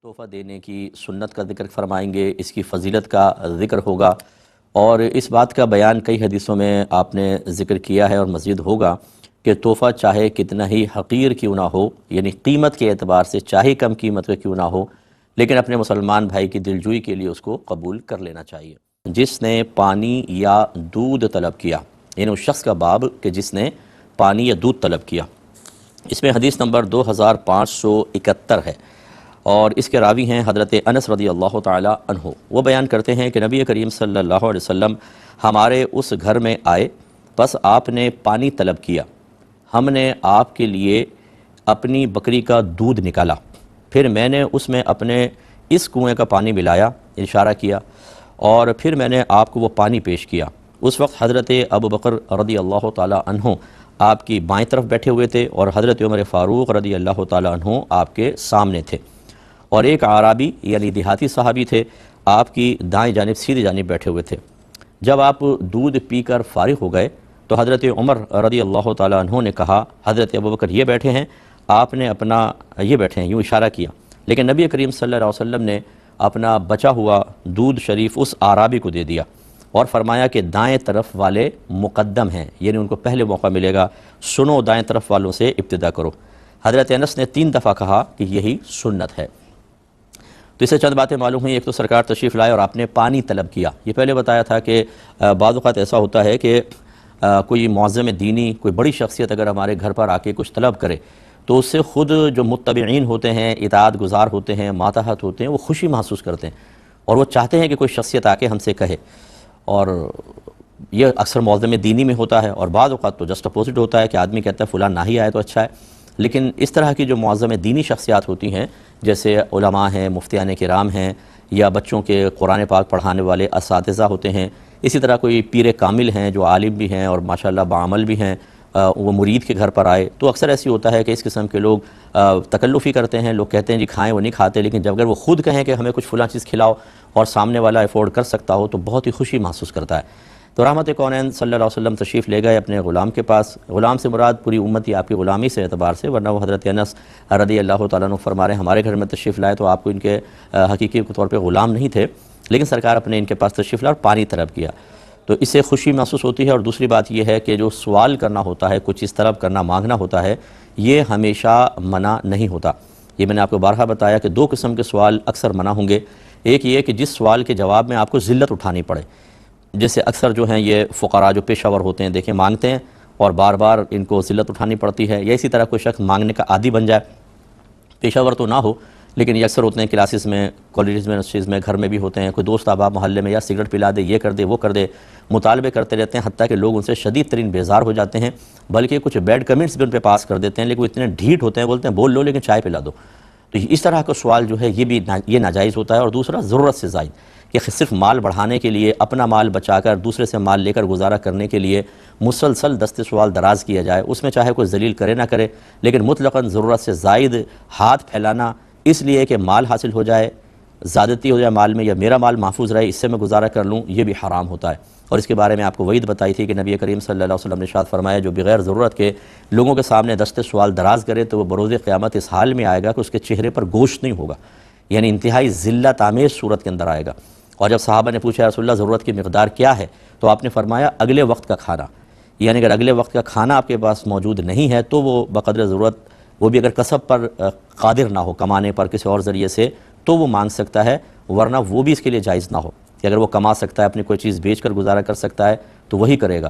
تحفہ دینے کی سنت کا ذکر فرمائیں گے، اس کی فضیلت کا ذکر ہوگا، اور اس بات کا بیان کئی حدیثوں میں آپ نے ذکر کیا ہے اور مزید ہوگا کہ تحفہ چاہے کتنا ہی حقیر کیوں نہ ہو، یعنی قیمت کے اعتبار سے چاہے کم قیمت کا کیوں نہ ہو، لیکن اپنے مسلمان بھائی کی دلجوئی کے لیے اس کو قبول کر لینا چاہیے۔ جس نے پانی یا دودھ طلب کیا، یعنی اس شخص کا باب کہ جس نے پانی یا دودھ طلب کیا، اس میں حدیث نمبر 2571 ہے، اور اس کے راوی ہیں حضرت انس رضی اللہ تعالی عنہ۔ وہ بیان کرتے ہیں کہ نبی کریم صلی اللہ علیہ وسلم ہمارے اس گھر میں آئے، بس آپ نے پانی طلب کیا، ہم نے آپ کے لیے اپنی بکری کا دودھ نکالا، پھر میں نے اس میں اپنے اس کنویں کا پانی ملایا، اشارہ کیا، اور پھر میں نے آپ کو وہ پانی پیش کیا۔ اس وقت حضرت ابو بکر رضی اللہ تعالی عنہ آپ کی بائیں طرف بیٹھے ہوئے تھے، اور حضرت عمر فاروق رضی اللہ تعالی عنہ آپ کے سامنے تھے، اور ایک اعرابی یعنی دیہاتی صحابی تھے، آپ کی دائیں جانب سیدھی جانب بیٹھے ہوئے تھے۔ جب آپ دودھ پی کر فارغ ہو گئے تو حضرت عمر رضی اللہ تعالی عنہ نے کہا، حضرت ابوبکر یہ بیٹھے ہیں، آپ نے اپنا یہ بیٹھے ہیں، یوں اشارہ کیا، لیکن نبی کریم صلی اللہ علیہ وسلم نے اپنا بچا ہوا دودھ شریف اس اعرابی کو دے دیا اور فرمایا کہ دائیں طرف والے مقدم ہیں، یعنی ان کو پہلے موقع ملے گا، سنو دائیں طرف والوں سے ابتدا کرو۔ حضرت انس نے 3 دفعہ کہا کہ یہی سنت ہے۔ تو اسے چند باتیں معلوم ہوئی۔ ایک تو سرکار تشریف لائے اور آپ نے پانی طلب کیا۔ یہ پہلے بتایا تھا کہ بعض اوقات ایسا ہوتا ہے کہ کوئی معظم دینی، کوئی بڑی شخصیت اگر ہمارے گھر پر آ کے کچھ طلب کرے تو اس سے خود جو متبعین ہوتے ہیں، اطاعت گزار ہوتے ہیں، ماتحت ہوتے ہیں، وہ خوشی محسوس کرتے ہیں اور وہ چاہتے ہیں کہ کوئی شخصیت آ کے ہم سے کہے، اور یہ اکثر معظم دینی میں ہوتا ہے، اور بعض اوقات تو جسٹ اپوزٹ ہوتا ہے کہ آدمی کہتا ہے فلاں نہ ہی آئے تو اچھا ہے۔ لیکن اس طرح کی جو معظم دینی شخصیات ہوتی ہیں، جیسے علماء ہیں، مفتیان کرام ہیں، یا بچوں کے قرآن پاک پڑھانے والے اساتذہ ہوتے ہیں، اسی طرح کوئی پیر کامل ہیں جو عالم بھی ہیں اور ماشاءاللہ بعمل بھی ہیں، وہ مرید کے گھر پر آئے، تو اکثر ایسی ہوتا ہے کہ اس قسم کے لوگ تکلفی کرتے ہیں، لوگ کہتے ہیں جی کھائیں، وہ نہیں کھاتے، لیکن جب اگر وہ خود کہیں کہ ہمیں کچھ فلاں چیز کھلاؤ اور سامنے والا افورڈ کر سکتا ہو تو بہت ہی خوشی محسوس کرتا ہے۔ تو رحمت کونین صلی اللہ علیہ وسلم تشریف لے گئے اپنے غلام کے پاس۔ غلام سے مراد پوری امت ہی آپ کی غلامی سے اعتبار سے، ورنہ وہ حضرت انس رضی اللہ تعالیٰ عنہ فرما رہے ہیں ہمارے گھر میں تشریف لائے تو آپ کو ان کے حقیقی طور پہ غلام نہیں تھے، لیکن سرکار اپنے ان کے پاس تشریف لائے اور پانی طلب کیا، تو اس سے خوشی محسوس ہوتی ہے۔ اور دوسری بات یہ ہے کہ جو سوال کرنا ہوتا ہے، کچھ چیز طلب کرنا، مانگنا ہوتا ہے، یہ ہمیشہ منع نہیں ہوتا۔ یہ میں نے آپ کو بارہا بتایا کہ 2 قسم کے سوال اکثر منع ہوں گے۔ ایک یہ کہ جس سوال کے جواب میں آپ کو ذلت اٹھانی پڑے، جیسے اکثر جو ہیں یہ فقراء جو پیشہ ور ہوتے ہیں، دیکھیں مانگتے ہیں اور بار بار ان کو ذلت اٹھانی پڑتی ہے، یا اسی طرح کوئی شخص مانگنے کا عادی بن جائے، پیشہ ور تو نہ ہو لیکن یہ اکثر ہوتے ہیں کلاسز میں، کالجز میں، انسٹیز میں، گھر میں بھی ہوتے ہیں، کوئی دوست احباب محلے میں یا سگریٹ پلا دے، یہ کر دے، وہ کر دے، مطالبے کرتے رہتے ہیں، حتیٰ کہ لوگ ان سے شدید ترین بیزار ہو جاتے ہیں، بلکہ کچھ بیڈ کمنٹس بھی ان پہ پاس کر دیتے ہیں، لیکن وہ اتنے ڈھیٹ ہوتے ہیں، بولتے ہیں بول لو لیکن چائے پلا دو۔ تو اس طرح کا سوال جو ہے یہ ناجائز ہوتا ہے۔ اور دوسرا ضرورت سے زائد، کہ صرف مال بڑھانے کے لیے، اپنا مال بچا کر دوسرے سے مال لے کر گزارا کرنے کے لیے مسلسل دست سوال دراز کیا جائے، اس میں چاہے کوئی ذلیل کرے نہ کرے، لیکن مطلقاً ضرورت سے زائد ہاتھ پھیلانا اس لیے کہ مال حاصل ہو جائے، زیادتی ہو جائے مال میں، یا میرا مال محفوظ رہے، اس سے میں گزارا کر لوں، یہ بھی حرام ہوتا ہے۔ اور اس کے بارے میں آپ کو وعید بتائی تھی کہ نبی کریم صلی اللہ علیہ وسلم نے ارشاد فرمایا جو بغیر ضرورت کے لوگوں کے سامنے دست سوال دراز کرے تو وہ بروز قیامت اس حال میں آئے گا کہ اس کے چہرے پر گوشت نہیں ہوگا، یعنی انتہائی ذلت آمیز صورت کے اندر آئے گا۔ اور جب صحابہ نے پوچھا رسول اللہ ضرورت کی مقدار کیا ہے، تو آپ نے فرمایا اگلے وقت کا کھانا، یعنی اگر اگلے وقت کا کھانا آپ کے پاس موجود نہیں ہے تو وہ بقدر ضرورت، وہ بھی اگر کسب پر قادر نہ ہو، کمانے پر کسی اور ذریعے سے، تو وہ مانگ سکتا ہے، ورنہ وہ بھی اس کے لیے جائز نہ ہو کہ اگر وہ کما سکتا ہے، اپنی کوئی چیز بیچ کر گزارا کر سکتا ہے تو وہی کرے گا۔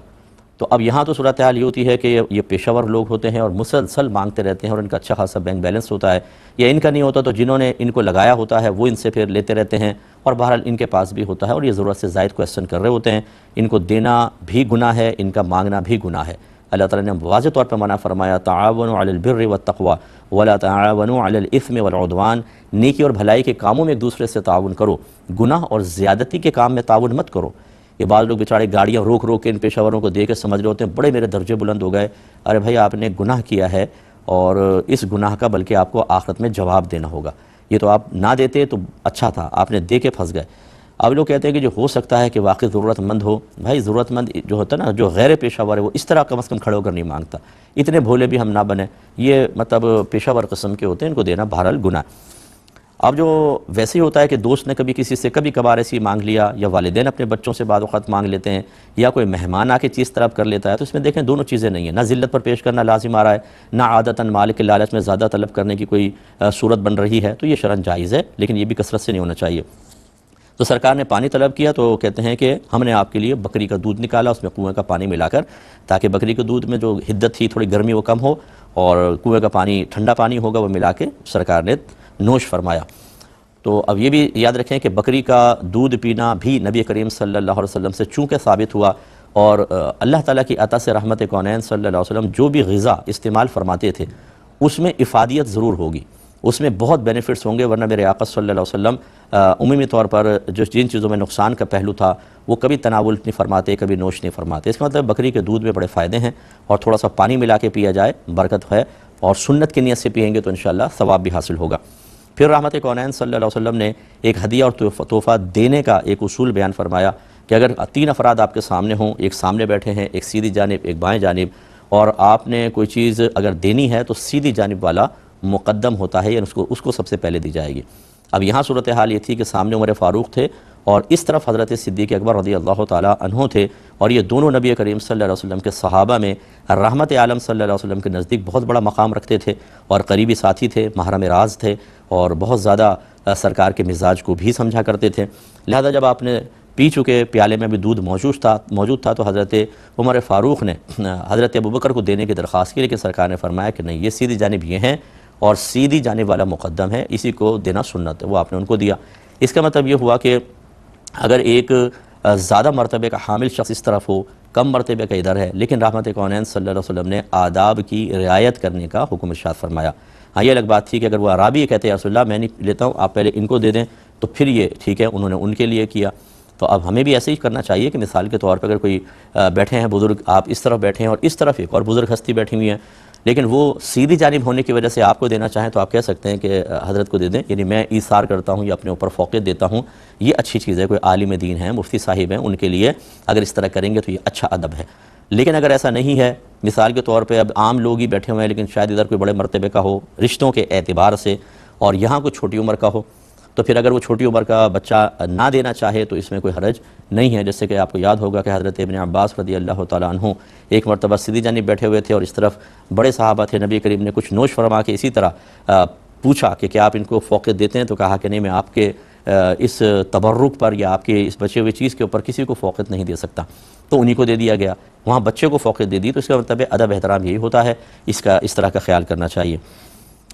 تو اب یہاں تو صورتحال یہ ہوتی ہے کہ یہ پیشہ ور لوگ ہوتے ہیں اور مسلسل مانگتے رہتے ہیں اور ان کا اچھا خاصا بینک بیلنس ہوتا ہے، یا ان کا نہیں ہوتا تو جنہوں نے ان کو لگایا ہوتا ہے وہ ان سے پھر لیتے رہتے ہیں، اور بہرحال ان کے پاس بھی ہوتا ہے اور یہ ضرورت سے زائد کویسچن کر رہے ہوتے ہیں، ان کو دینا بھی گناہ ہے، ان کا مانگنا بھی گناہ ہے۔ اللہ تعالیٰ نے واضح طور پر منع فرمایا تعاونوا علی البر والتقوی ولا تعاونوا علی الاثم والعدوان، نیکی اور بھلائی کے کاموں میں ایک دوسرے سے تعاون کرو، گناہ اور زیادتی کے کام میں تعاون مت کرو۔ یہ بعض لوگ بیچارے گاڑیاں روک روک کے ان پیشہ وروں کو دے کے سمجھ رہے ہوتے ہیں بڑے میرے درجے بلند ہو گئے، ارے بھائی آپ نے گناہ کیا ہے اور اس گناہ کا بلکہ آپ کو آخرت میں جواب دینا ہوگا، یہ تو آپ نہ دیتے تو اچھا تھا، آپ نے دے کے پھنس گئے۔ اب لوگ کہتے ہیں کہ جو ہو سکتا ہے کہ واقعی ضرورت مند ہو، بھائی ضرورت مند جو ہوتا ہے نا، جو غیر پیشہ ور ہے وہ اس طرح کم از کم کھڑے ہو کر نہیں مانگتا، اتنے بھولے بھی ہم نہ بنیں، یہ مطلب پیشہ ور قسم کے ہوتے ہیں، ان کو دینا بہرحال گناہ۔ اب جو ویسے ہی ہوتا ہے کہ دوست نے کبھی کسی سے کبھی کبھار ایسی مانگ لیا، یا والدین اپنے بچوں سے بعض اوقات مانگ لیتے ہیں، یا کوئی مہمان آ کے چیز طلب کر لیتا ہے، تو اس میں دیکھیں دونوں چیزیں نہیں ہیں، نہ ذلت پر پیش کرنا لازم آ رہا ہے، نہ عادتاً مال کے لالچ میں زیادہ طلب کرنے کی کوئی صورت بن رہی ہے، تو یہ شرعاً جائز ہے، لیکن یہ بھی کثرت سے نہیں ہونا چاہیے۔ تو سرکار نے پانی طلب کیا تو کہتے ہیں کہ ہم نے آپ کے لیے بکری کا دودھ نکالا، اس میں کنویں کا پانی ملا کر، تاکہ بکری کے دودھ میں جو حدت تھی، تھوڑی گرمی وہ کم ہو، اور کنویں کا پانی ٹھنڈا پانی ہوگا وہ ملا کے سرکار نے نوش فرمایا۔ تو اب یہ بھی یاد رکھیں کہ بکری کا دودھ پینا بھی نبی کریم صلی اللہ علیہ وسلم سے چونکہ ثابت ہوا، اور اللہ تعالیٰ کی عطا سے رحمت کونین صلی اللہ علیہ وسلم جو بھی غذا استعمال فرماتے تھے اس میں افادیت ضرور ہوگی، اس میں بہت بینیفٹس ہوں گے، ورنہ میرے آقا صلی اللہ علیہ وسلم عمومی طور پر جن چیزوں میں نقصان کا پہلو تھا وہ کبھی تناول نہیں فرماتے، کبھی نوش نہیں فرماتے۔ اس کا مطلب بکری کے دودھ میں بڑے فائدے ہیں، اور تھوڑا سا پانی ملا کے پیا جائے برکت ہے، اور سنت کی نیت سے پئیں گے تو انشاءاللہ ثواب بھی حاصل ہوگا۔ پھر رحمت کونین صلی اللہ علیہ وسلم نے ایک ہدیہ اور تحفہ دینے کا ایک اصول بیان فرمایا کہ اگر 3 افراد آپ کے سامنے ہوں، ایک سامنے بیٹھے ہیں، ایک سیدھی جانب، ایک بائیں جانب، اور آپ نے کوئی چیز اگر دینی ہے تو سیدھی جانب والا مقدم ہوتا ہے، یعنی اس کو سب سے پہلے دی جائے گی۔ اب یہاں صورتحال یہ تھی کہ سامنے عمر فاروق تھے اور اس طرف حضرت صدیق اکبر رضی اللہ تعالیٰ عنہ تھے، اور یہ دونوں نبی کریم صلی اللہ علیہ وسلم کے صحابہ میں رحمت عالم صلی اللہ علیہ وسلم کے نزدیک بہت بڑا مقام رکھتے تھے، اور قریبی ساتھی تھے، محرم راز تھے، اور بہت زیادہ سرکار کے مزاج کو بھی سمجھا کرتے تھے۔ لہذا جب آپ نے پی چکے، پیالے میں بھی دودھ موجود تھا تو حضرت عمر فاروق نے حضرت ابوبکر کو دینے کی درخواست کی، لیکن سرکار نے فرمایا کہ نہیں، یہ سیدھی جانب یہ ہیں اور سیدھی جانب والا مقدم ہے، اسی کو دینا سنت ہے، وہ آپ نے ان کو دیا۔ اس کا مطلب یہ ہوا کہ اگر ایک زیادہ مرتبے کا حامل شخص اس طرف ہو، کم مرتبے کا ادھر ہے، لیکن رحمت کونین صلی اللہ علیہ وسلم نے آداب کی رعایت کرنے کا حکم ارشاد فرمایا۔ ہاں یہ الگ بات تھی کہ اگر وہ عرابی کہتے ہیں رسول اللہ میں نہیں لیتا ہوں، آپ پہلے ان کو دے دیں، تو پھر یہ ٹھیک ہے، انہوں نے ان کے لیے کیا۔ تو اب ہمیں بھی ایسے ہی کرنا چاہیے کہ مثال کے طور پر اگر کوئی بیٹھے ہیں بزرگ، آپ اس طرف بیٹھے ہیں اور اس طرف ایک اور بزرگ ہستی بیٹھی ہوئی ہیں، لیکن وہ سیدھی جانب ہونے کی وجہ سے آپ کو دینا چاہیں تو آپ کہہ سکتے ہیں کہ حضرت کو دے دیں، یعنی میں ایثار کرتا ہوں یا اپنے اوپر فوقیت دیتا ہوں، یہ اچھی چیز ہے۔ کوئی عالم دین ہیں، مفتی صاحب ہیں، ان کے لیے اگر اس طرح کریں گے تو یہ اچھا ادب ہے۔ لیکن اگر ایسا نہیں ہے، مثال کے طور پہ اب عام لوگ ہی بیٹھے ہوئے ہیں لیکن شاید ادھر کوئی بڑے مرتبے کا ہو رشتوں کے اعتبار سے، اور یہاں کوئی چھوٹی عمر کا ہو، تو پھر اگر وہ چھوٹی عمر کا بچہ نہ دینا چاہے تو اس میں کوئی حرج نہیں ہے۔ جیسے کہ آپ کو یاد ہوگا کہ حضرت ابن عباس رضی اللہ تعالیٰ عنہ ایک مرتبہ سیدھی جانب بیٹھے ہوئے تھے اور اس طرف بڑے صحابہ تھے، نبی کریم نے کچھ نوش فرما کے اسی طرح پوچھا کہ کیا آپ ان کو فوقیت دیتے ہیں، تو کہا کہ نہیں، میں آپ کے اس تبرک پر یا آپ کے اس بچے ہوئے چیز کے اوپر کسی کو فوقیت نہیں دے سکتا، تو انہی کو دے دیا گیا۔ وہاں بچے کو فوقیت دے دی تو اس کا مطلب ادب احترام یہی ہوتا ہے، اس طرح کا خیال کرنا چاہیے۔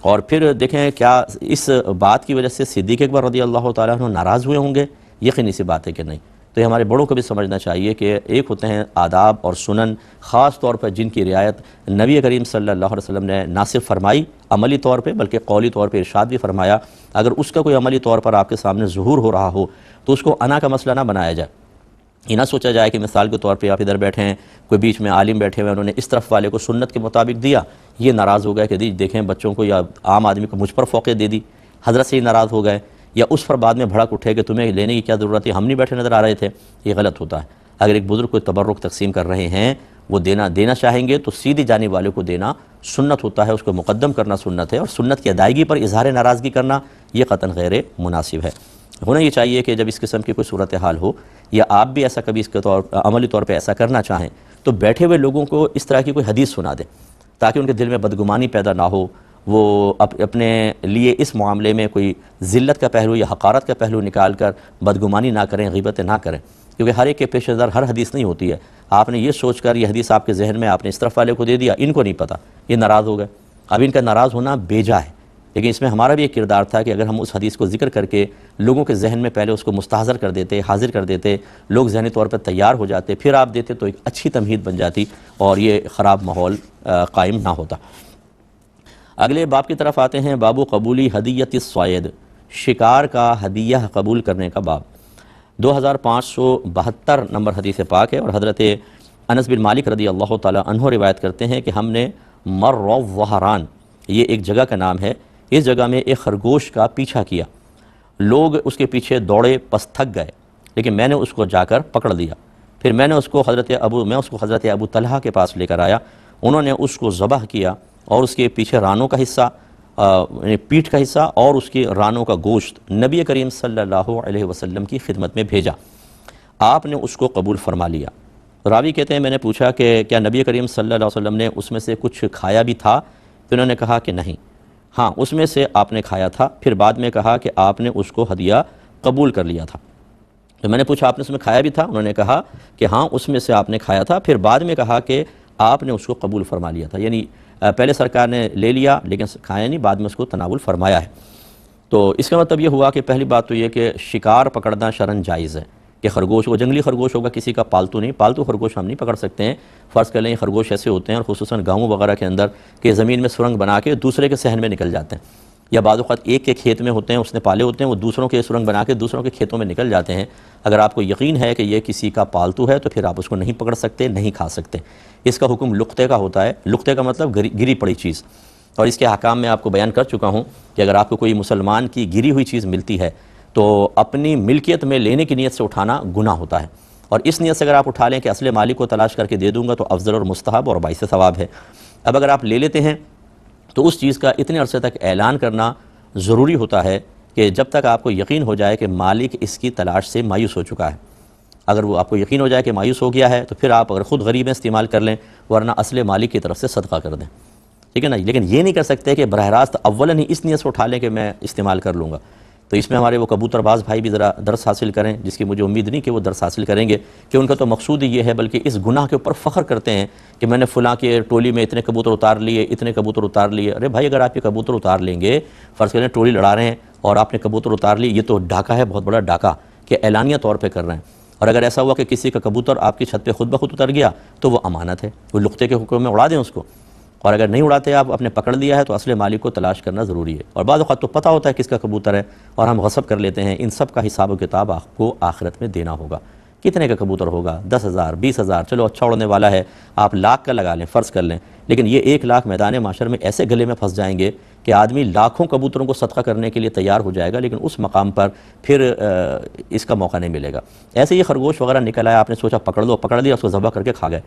اور پھر دیکھیں کیا اس بات کی وجہ سے صدیق اکبر رضی اللہ تعالیٰ عنہ ناراض ہوئے ہوں گے؟ یقینی سی بات ہے کہ نہیں۔ تو یہ ہمارے بڑوں کو بھی سمجھنا چاہیے کہ ایک ہوتے ہیں آداب اور سنن، خاص طور پر جن کی رعایت نبی کریم صلی اللہ علیہ وسلم نے نہ صرف فرمائی عملی طور پہ بلکہ قولی طور پہ ارشاد بھی فرمایا، اگر اس کا کوئی عملی طور پر آپ کے سامنے ظہور ہو رہا ہو تو اس کو انا کا مسئلہ نہ بنایا جائے۔ یہ نہ سوچا جائے کہ مثال کے طور پہ آپ ادھر بیٹھے ہیں، کوئی بیچ میں عالم بیٹھے ہوئے، انہوں نے اس طرف والے کو سنت کے مطابق دیا، یہ ناراض ہو گئے کہ دیکھیں بچوں کو یا عام آدمی کو مجھ پر فوقیت دے دی، حضرت سے ہی ناراض ہو گئے، یا اس پر بعد میں بھڑک اٹھے کہ تمہیں لینے کی کیا ضرورت ہے، ہم نہیں بیٹھے نظر آ رہے تھے۔ یہ غلط ہوتا ہے۔ اگر ایک بزرگ کو تبرک تقسیم کر رہے ہیں، وہ دینا چاہیں گے تو سیدھی جانب والے کو دینا سنت ہوتا ہے، اس کو مقدم کرنا سنت ہے، اور سنت کی ادائیگی پر اظہار ناراضگی کرنا یہ قطعاً غیر مناسب ہے۔ ہونا یہ چاہیے کہ جب اس قسم کی کوئی صورتحال ہو یا آپ بھی ایسا کبھی اس کے عملی طور پہ ایسا کرنا چاہیں تو بیٹھے ہوئے لوگوں کو اس طرح کی کوئی حدیث سنا دیں تاکہ ان کے دل میں بدگمانی پیدا نہ ہو، وہ اپنے لیے اس معاملے میں کوئی ذلت کا پہلو یا حقارت کا پہلو نکال کر بدگمانی نہ کریں، غیبتیں نہ کریں، کیونکہ ہر ایک کے پیش نظر ہر حدیث نہیں ہوتی ہے۔ آپ نے یہ سوچ کر یہ حدیث آپ کے ذہن میں آپ نے اس طرف والے کو دے دیا، ان کو نہیں پتہ، یہ ناراض ہو گئے۔ اب ان کا ناراض ہونا بیجا ہے، لیکن اس میں ہمارا بھی ایک کردار تھا کہ اگر ہم اس حدیث کو ذکر کر کے لوگوں کے ذہن میں پہلے اس کو مستحضر کر دیتے، حاضر کر دیتے، لوگ ذہنی طور پر تیار ہو جاتے، پھر آپ دیتے تو ایک اچھی تمہید بن جاتی اور یہ خراب ماحول قائم نہ ہوتا۔ اگلے باب کی طرف آتے ہیں، باب قبولی ہدیت الصید، شکار کا ہدیہ قبول کرنے کا باب۔ 2572 نمبر حدیث پاک ہے، اور حضرت انس بن مالک رضی اللہ تعالی عنہ روایت کرتے ہیں کہ ہم نے مروہران، یہ ایک جگہ کا نام ہے، اس جگہ میں ایک خرگوش کا پیچھا کیا، لوگ اس کے پیچھے دوڑے، پس تھک گئے، لیکن میں نے اس کو جا کر پکڑ لیا، پھر میں اس کو حضرت ابو طلحہ کے پاس لے کر آیا، انہوں نے اس کو ذبح کیا اور اس کے پیچھے رانوں کا حصہ یعنی پیٹھ کا حصہ اور اس کی رانوں کا گوشت نبی کریم صلی اللہ علیہ وسلم کی خدمت میں بھیجا، آپ نے اس کو قبول فرما لیا۔ راوی کہتے ہیں میں نے پوچھا کہ کیا نبی کریم صلی اللہ علیہ وسلم نے اس میں سے کچھ کھایا بھی تھا؟ تو انہوں نے کہا کہ نہیں، ہاں اس میں سے آپ نے کھایا تھا، پھر بعد میں کہا کہ آپ نے اس کو ہدیہ قبول کر لیا تھا۔ تو میں نے پوچھا آپ نے اس میں کھایا بھی تھا؟ انہوں نے کہا کہ ہاں اس میں سے آپ نے کھایا تھا، پھر بعد میں کہا کہ آپ نے اس کو قبول فرما لیا تھا، یعنی پہلے سرکار نے لے لیا لیکن کھایا نہیں، بعد میں اس کو تناول فرمایا ہے۔ تو اس کا مطلب یہ ہوا کہ پہلی بات تو یہ کہ شکار پکڑنا شرعاً جائز ہے، کہ خرگوش وہ جنگلی خرگوش ہوگا، کسی کا پالتو نہیں، پالتو خرگوش ہم نہیں پکڑ سکتے ہیں۔ فرض کر لیں یہ خرگوش ایسے ہوتے ہیں اور خصوصاً گاؤں وغیرہ کے اندر کہ زمین میں سرنگ بنا کے دوسرے کے صحن میں نکل جاتے ہیں، یا بعض اوقات ایک کے کھیت میں ہوتے ہیں، اس نے پالے ہوتے ہیں، وہ دوسروں کے سرنگ بنا کے دوسروں کے کھیتوں میں نکل جاتے ہیں۔ اگر آپ کو یقین ہے کہ یہ کسی کا پالتو ہے تو پھر آپ اس کو نہیں پکڑ سکتے، نہیں کھا سکتے۔ اس کا حکم لقطے کا ہوتا ہے، لقطے کا مطلب گری پڑی چیز، اور اس کے احکام میں آپ کو بیان کر چکا ہوں کہ اگر آپ کو کوئی مسلمان کی گری ہوئی چیز ملتی ہے تو اپنی ملکیت میں لینے کی نیت سے اٹھانا گناہ ہوتا ہے، اور اس نیت سے اگر آپ اٹھا لیں کہ اصل مالک کو تلاش کر کے دے دوں گا تو افضل اور مستحب اور باعث ثواب ہے۔ اب اگر آپ لے لیتے ہیں تو اس چیز کا اتنے عرصے تک اعلان کرنا ضروری ہوتا ہے کہ جب تک آپ کو یقین ہو جائے کہ مالک اس کی تلاش سے مایوس ہو چکا ہے۔ اگر وہ آپ کو یقین ہو جائے کہ مایوس ہو گیا ہے تو پھر آپ اگر خود غریب ہیں استعمال کر لیں، ورنہ اصل مالک کی طرف سے صدقہ کر دیں، ٹھیک ہے نا۔ لیکن یہ نہیں کر سکتے کہ براہ راست اولاً ہی اس نیت سے اٹھا لیں کہ میں استعمال کر لوں گا۔ تو اس میں ہمارے وہ کبوتر باز بھائی بھی ذرا درس حاصل کریں، جس کی مجھے امید نہیں کہ وہ درس حاصل کریں گے، کہ ان کا تو مقصود ہی یہ ہے، بلکہ اس گناہ کے اوپر فخر کرتے ہیں کہ میں نے فلاں کے ٹولی میں اتنے کبوتر اتار لیے، اتنے کبوتر اتار لیے۔ ارے بھائی اگر آپ یہ کبوتر اتار لیں گے، فرض کریں ٹولی لڑا رہے ہیں اور آپ نے کبوتر اتار لی، یہ تو ڈاکہ ہے، بہت بڑا ڈاکہ کہ اعلانیہ طور پہ کر رہے ہیں۔ اور اگر ایسا ہوا کہ کسی کا کبوتر آپ کی چھت پہ خود بخود اتر گیا تو وہ امانت ہے، وہ لقطے کے حکم میں اڑا دیں اس کو، اور اگر نہیں اڑاتے آپ اپنے پکڑ لیا ہے تو اصل مالک کو تلاش کرنا ضروری ہے۔ اور بعض اوقات تو پتہ ہوتا ہے کس کا کبوتر ہے اور ہم غصب کر لیتے ہیں، ان سب کا حساب و کتاب آپ کو آخرت میں دینا ہوگا۔ کتنے کا کبوتر ہوگا؟ 10,000 20,000، چلو اچھا اڑنے والا ہے، آپ لاکھ کا لگا لیں، فرض کر لیں، لیکن یہ 1 لاکھ میدان معاشر میں ایسے گلے میں پھنس جائیں گے کہ آدمی لاکھوں کبوتروں کو صدقہ کرنے کے لیے تیار ہو جائے گا، لیکن اس مقام پر پھر اس کا موقع نہیں ملے گا۔ ایسے یہ خرگوش وغیرہ نکل آیا، آپ نے سوچا پکڑ لو، پکڑ لیا، اس کو ذبح کر کے کھا گئے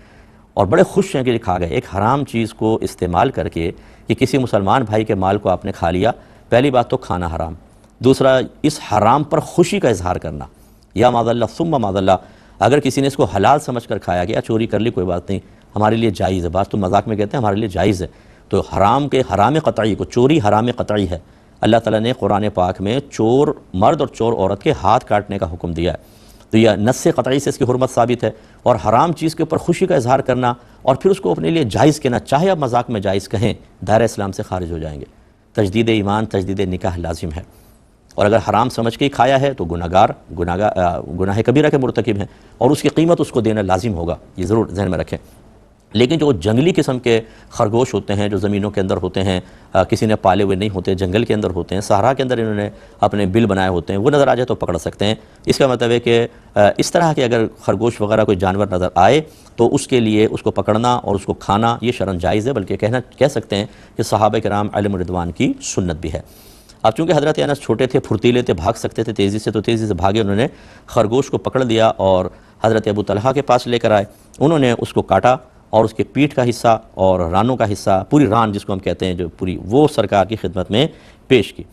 اور بڑے خوش ہیں کہ یہ کھا گئے۔ ایک حرام چیز کو استعمال کر کے کہ کسی مسلمان بھائی کے مال کو آپ نے کھا لیا، پہلی بات تو کھانا حرام، دوسرا اس حرام پر خوشی کا اظہار کرنا، یا معاذ اللہ ثم معاذ اللہ، اگر کسی نے اس کو حلال سمجھ کر کھایا گیا، چوری کر لی کوئی بات نہیں، ہمارے لیے جائز ہے، بعض تو مذاق میں کہتے ہیں ہمارے لیے جائز ہے، تو حرام کے حرام قطعی کو، چوری حرام قطعی ہے۔ اللہ تعالیٰ نے قرآن پاک میں چور مرد اور چور عورت کے ہاتھ کاٹنے کا حکم دیا ہے، تو یہ نص قطعی سے اس کی حرمت ثابت ہے۔ اور حرام چیز کے اوپر خوشی کا اظہار کرنا اور پھر اس کو اپنے لیے جائز کہنا، چاہے آپ مذاق میں جائز کہیں، دائرہ اسلام سے خارج ہو جائیں گے۔ تجدید ایمان، تجدید نکاح لازم ہے، اور اگر حرام سمجھ کے ہی کھایا ہے تو گناہ کبیرہ کے مرتکب ہیں، اور اس کی قیمت اس کو دینا لازم ہوگا، یہ ضرور ذہن میں رکھیں۔ لیکن جو جنگلی قسم کے خرگوش ہوتے ہیں جو زمینوں کے اندر ہوتے ہیں، کسی نے پالے ہوئے نہیں ہوتے، جنگل کے اندر ہوتے ہیں، صحرا کے اندر انہوں نے اپنے بل بنائے ہوتے ہیں، وہ نظر آ جائے تو پکڑ سکتے ہیں۔ اس کا مطلب ہے کہ اس طرح کے اگر خرگوش وغیرہ کوئی جانور نظر آئے تو اس کے لیے اس کو پکڑنا اور اس کو کھانا یہ شرعاً جائز ہے، بلکہ کہہ سکتے ہیں کہ صحابہ کرام علیہم رضوان کی سنت بھی ہے۔ اب چونکہ حضرت انس چھوٹے تھے، پھرتیلے تھے، بھاگ سکتے تھے تیزی سے، تو تیزی سے بھاگے، انہوں نے خرگوش کو پکڑ لیا اور حضرت ابو طلحہ کے پاس لے کر آئے، انہوں نے اس کو کاٹا اور اس کے پیٹھ کا حصہ اور رانوں کا حصہ، پوری ران جس کو ہم کہتے ہیں جو پوری، وہ سرکار کی خدمت میں پیش کی۔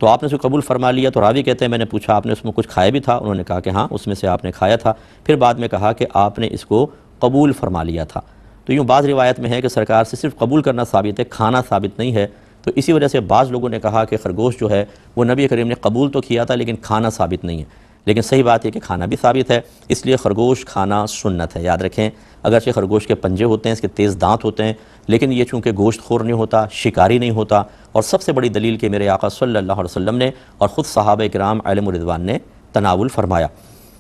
تو آپ نے اس کو قبول فرما لیا۔ تو راوی کہتے ہیں میں نے پوچھا آپ نے اس میں کچھ کھایا بھی تھا؟ انہوں نے کہا کہ ہاں اس میں سے آپ نے کھایا تھا، پھر بعد میں کہا کہ آپ نے اس کو قبول فرما لیا تھا۔ تو یوں بعض روایت میں ہے کہ سرکار سے صرف قبول کرنا ثابت ہے، کھانا ثابت نہیں ہے، تو اسی وجہ سے بعض لوگوں نے کہا کہ خرگوش جو ہے وہ نبی کریم نے قبول تو کیا تھا لیکن کھانا ثابت نہیں ہے، لیکن صحیح بات ہے کہ کھانا بھی ثابت ہے، اس لیے خرگوش کھانا سنت ہے۔ یاد رکھیں اگرچہ خرگوش کے پنجے ہوتے ہیں، اس کے تیز دانت ہوتے ہیں، لیکن یہ چونکہ گوشت خور نہیں ہوتا، شکاری نہیں ہوتا، اور سب سے بڑی دلیل کہ میرے آقا صلی اللہ علیہ وسلم نے اور خود صحابہ کرام علیہم رضوان نے تناول فرمایا،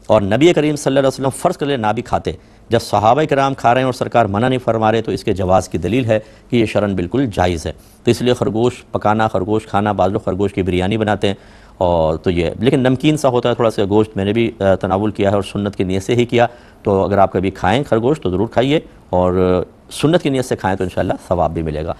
اور نبی کریم صلی اللہ علیہ وسلم فرض کر لے نہ بھی کھاتے، جب صحابہ کرام کھا رہے ہیں اور سرکار منع نہیں فرما رہے تو اس کے جواز کی دلیل ہے کہ یہ شرعاً بالکل جائز ہے۔ تو اس لیے خرگوش پکانا، خرگوش کھانا، بعض لوگ خرگوش کی بریانی بناتے ہیں، اور تو یہ لیکن نمکین سا ہوتا ہے تھوڑا سا گوشت، میں نے بھی تناول کیا ہے اور سنت کی نیت سے ہی کیا، تو اگر آپ کبھی کھائیں خرگوش تو ضرور کھائیے، اور سنت کی نیت سے کھائیں تو انشاءاللہ ثواب بھی ملے گا۔